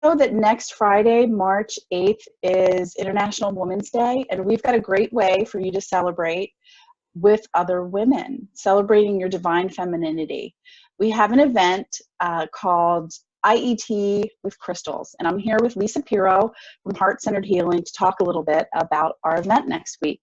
know that next Friday, March 8th, is International Women's Day, and we've got a great way for you to celebrate with other women, celebrating your divine femininity. We have an event called IET with Crystals, and I'm here with Lisa Pirro from Heart Centered Healing to talk a little bit about our event next week.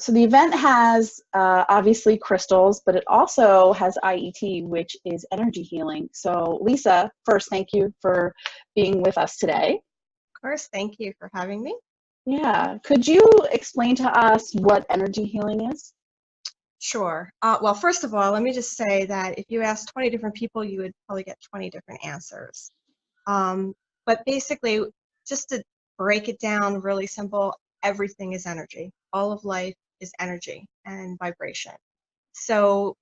So the event has obviously crystals, but it also has IET, which is energy healing. So Lisa, first, thank you for being with us today. Of course, thank you for having me. Yeah, could you explain to us what energy healing is? Sure. Well, first of all, let me just say that if you ask 20 different people, you would probably get 20 different answers. But basically, just to break it down really simple, everything is energy. All of life is energy and vibration. So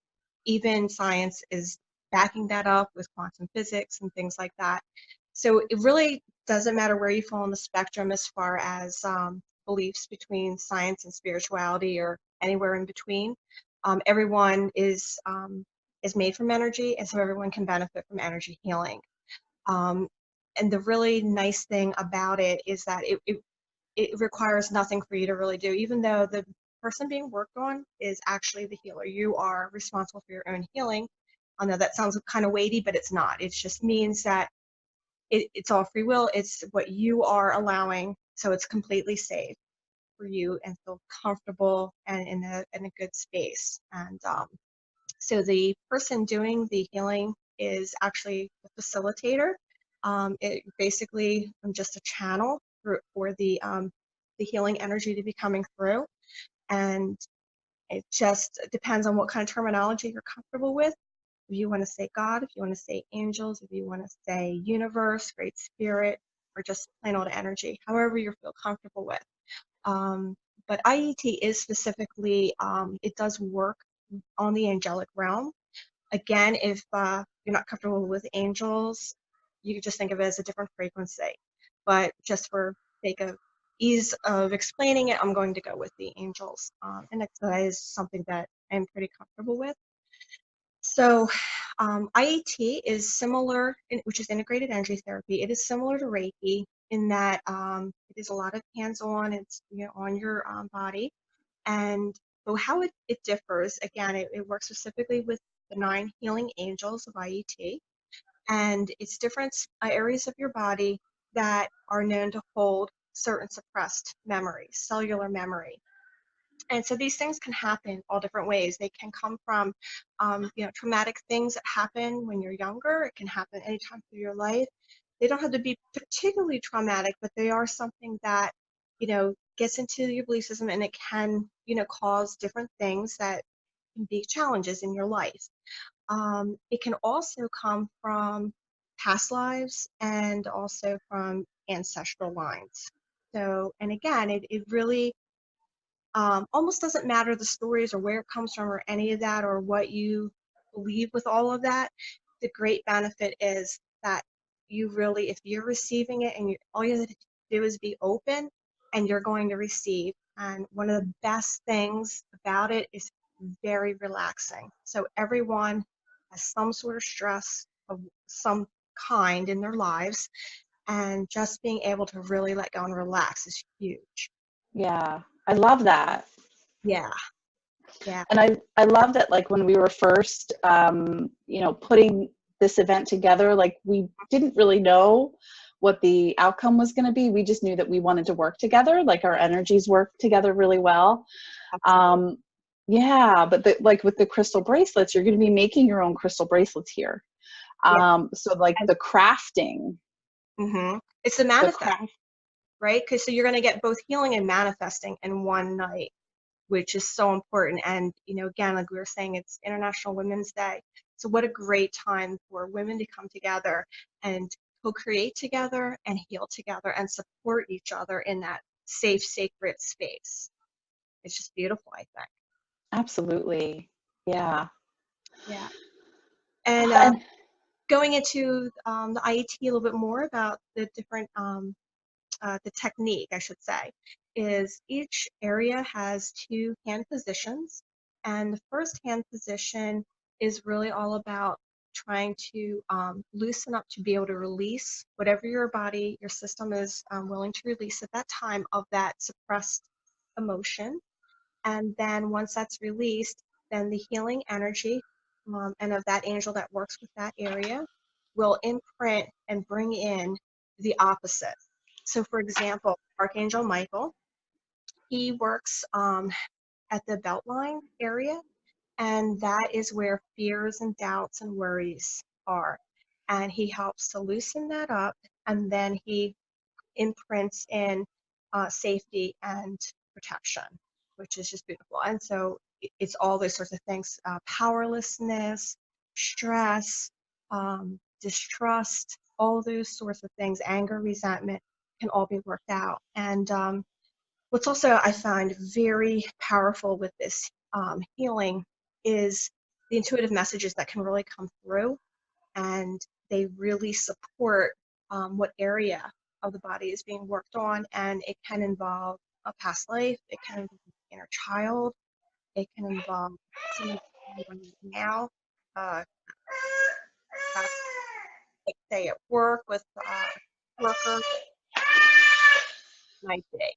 even science is backing that up with quantum physics and things like that. So it really doesn't matter where you fall on the spectrum as far as beliefs between science and spirituality or anywhere in between. Everyone is made from energy, and so everyone can benefit from energy healing. And the really nice thing about it is that it requires nothing for you to really do, even though the person being worked on is actually the healer. You are responsible for your own healing. I know that sounds kind of weighty, but it's not. It just means that it's all free will. It's what you are allowing, so it's completely safe for you and feel comfortable and in a good space. And so the person doing the healing is actually a facilitator. It basically, I'm just a channel for the healing energy to be coming through. And it just depends on what kind of terminology you're comfortable with. If you want to say God, if you want to say angels, if you want to say universe, great spirit, or just plain old energy, however you feel comfortable with. But IET is specifically, it does work on the angelic realm. Again, if you're not comfortable with angels, you can just think of it as a different frequency. But just for sake of ease of explaining it, I'm going to go with the angels. And that is something that I'm pretty comfortable with. So IET is similar, which is integrated energy therapy. It is similar to Reiki in that it is a lot of hands-on. It's on your body. And so how it differs, again, it works specifically with the 9 healing angels of IET. And it's different areas of your body that are known to hold certain suppressed memories, cellular memory. And so these things can happen all different ways. They can come from, traumatic things that happen when you're younger. It can happen anytime through your life. They don't have to be particularly traumatic, but they are something that, gets into your belief system, and it can, cause different things that can be challenges in your life. It can also come from past lives and also from ancestral lines. So, and again, it really almost doesn't matter the stories or where it comes from or any of that or what you believe with all of that. The great benefit is that you really, if you're receiving it and all you have to do is be open and you're going to receive. And one of the best things about it is very relaxing. So everyone has some sort of stress of some kind in their lives, and just being able to really let go and relax is huge. Yeah, I love that. Yeah. Yeah. And I love that, like, when we were first, putting this event together, like, we didn't really know what the outcome was going to be. We just knew that we wanted to work together, like our energies work together really well. Yeah, but like with the crystal bracelets, you're going to be making your own crystal bracelets here. So like the crafting. Mm-hmm. It's the manifest, right? Because so you're going to get both healing and manifesting in one night, which is so important. And, again, like we were saying, it's International Women's Day. So what a great time for women to come together and co-create together and heal together and support each other in that safe, sacred space. It's just beautiful, I think. Absolutely. Yeah. Yeah. And going into the IET a little bit more about the different, the technique, I should say, is each area has 2 hand positions. And the first hand position is really all about trying to loosen up to be able to release whatever your body, your system is willing to release at that time of that suppressed emotion. And then once that's released, then the healing energy and of that angel that works with that area will imprint and bring in the opposite. So for example, Archangel Michael, he works at the Beltline area, and that is where fears and doubts and worries are. And he helps to loosen that up, and then he imprints in safety and protection, which is just beautiful. And so it's all those sorts of things, powerlessness, stress, distrust, all those sorts of things, anger, resentment can all be worked out. And what's also I find very powerful with this healing is the intuitive messages that can really come through, and they really support what area of the body is being worked on, and it can involve a past life, it can involve inner child, it can involve something now, uh, like say at work with worker night day.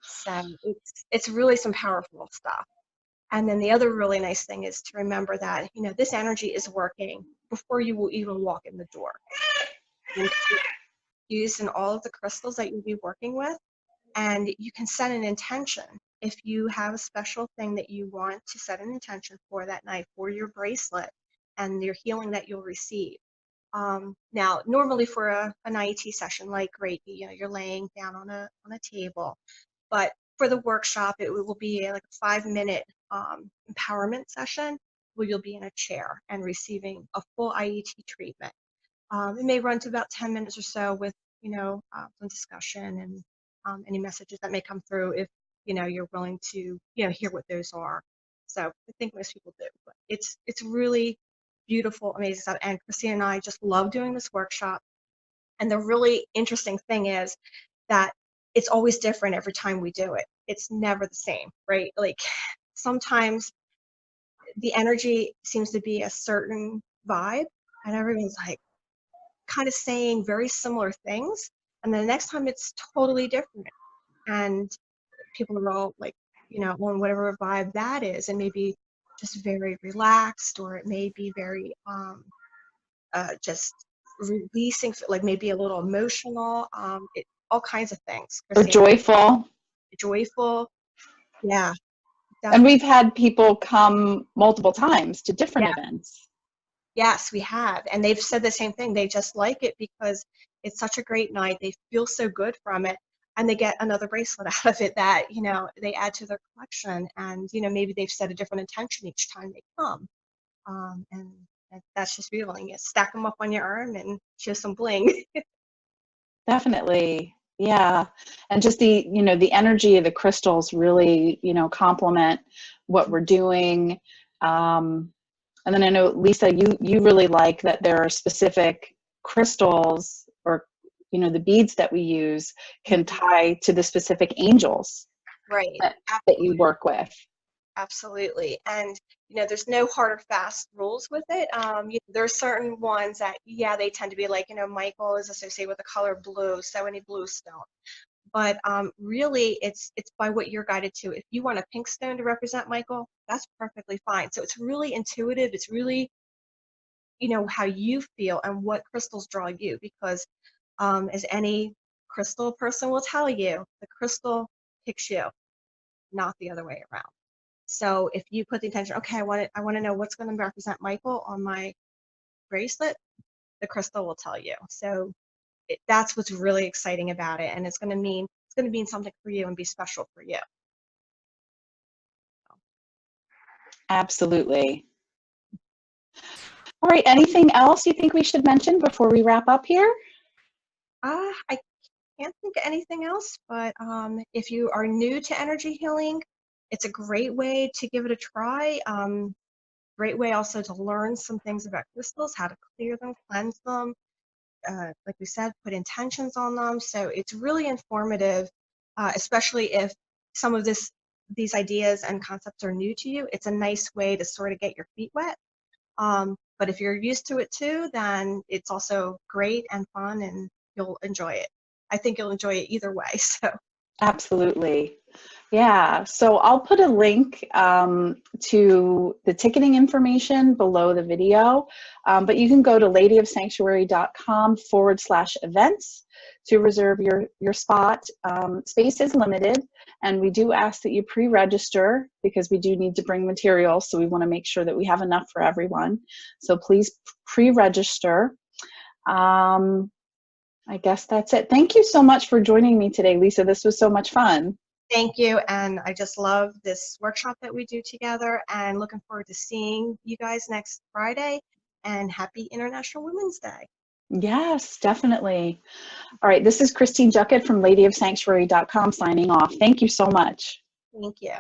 So it's really some powerful stuff. And then the other really nice thing is to remember that, you know, this energy is working before you will even walk in the door. And it's used in all of the crystals that you'll be working with. And you can set an intention. If you have a special thing that you want to set an intention for that night for your bracelet and your healing that you'll receive. Now, normally for an IET session like Reiki, you know, you're laying down on a table. But for the workshop, it will be like a 5-minute empowerment session where you'll be in a chair and receiving a full IET treatment. It may run to about 10 minutes or so with, you know, some discussion and any messages that may come through if, you know, you're willing to, you know, hear what those are. So I think most people do, but it's really beautiful, amazing stuff. And Christina and I just love doing this workshop. And the really interesting thing is that it's always different every time we do it. It's never the same, right? Like sometimes the energy seems to be a certain vibe and everyone's like kind of saying very similar things. And then the next time it's totally different. And people are all like, you know, on whatever vibe that is, and maybe just very relaxed, or it may be very just releasing, like maybe a little emotional, all kinds of things. Or Christina, joyful. joyful, yeah, And definitely. we've had people come multiple times to different Yeah, events. yes, we have, and they've said the same thing. They just like it because it's such a great night. They feel so good from it, and they get another bracelet out of it that, you know, they add to their collection. And you know, maybe they've set a different intention each time they come, and that's just beautiful. And you stack them up on your arm and show some bling. Definitely. Yeah. And just the, you know, the energy of the crystals really, you know, complement what we're doing. And then I know, Lisa, you really like that there are specific crystals, or, you know, the beads that we use can tie to the specific angels Right. that you work with. Absolutely. And, you know, there's no hard or fast rules with it. You know, there are certain ones that, yeah, they tend to be like, you know, Michael is associated with the color blue, so any blue stone. But really, it's by what you're guided to. If you want a pink stone to represent Michael, that's perfectly fine. So it's really intuitive. It's really, you know, how you feel and what crystals draw you, because as any crystal person will tell you, the crystal picks you, not the other way around. So if you put the intention, okay, I want to know what's going to represent Michael on my bracelet, the crystal will tell you. So that's what's really exciting about it, and it's going to mean something for you and be special for you. Absolutely. All right. Anything else you think we should mention before we wrap up here? I can't think of anything else, but if you are new to energy healing, it's a great way to give it a try. Great way also to learn some things about crystals, how to clear them, cleanse them, like we said, put intentions on them. So it's really informative, especially if some of these ideas and concepts are new to you. It's a nice way to sort of get your feet wet. But if you're used to it too, then it's also great and fun, and you'll enjoy it. I think you'll enjoy it either way. So Absolutely. Yeah, so I'll put a link to the ticketing information below the video, but you can go to ladyofsanctuary.com/events to reserve your spot. Space is limited, and we do ask that you pre-register because we do need to bring materials, so we want to make sure that we have enough for everyone. So please pre-register. I guess that's it. Thank you so much for joining me today, Lisa. This was so much fun. thank you, and I just love this workshop that we do together, and looking forward to seeing you guys next Friday, and happy International Women's Day. Yes, definitely. All right, this is Christine Juckett from ladyofsanctuary.com signing off. Thank you so much. Thank you.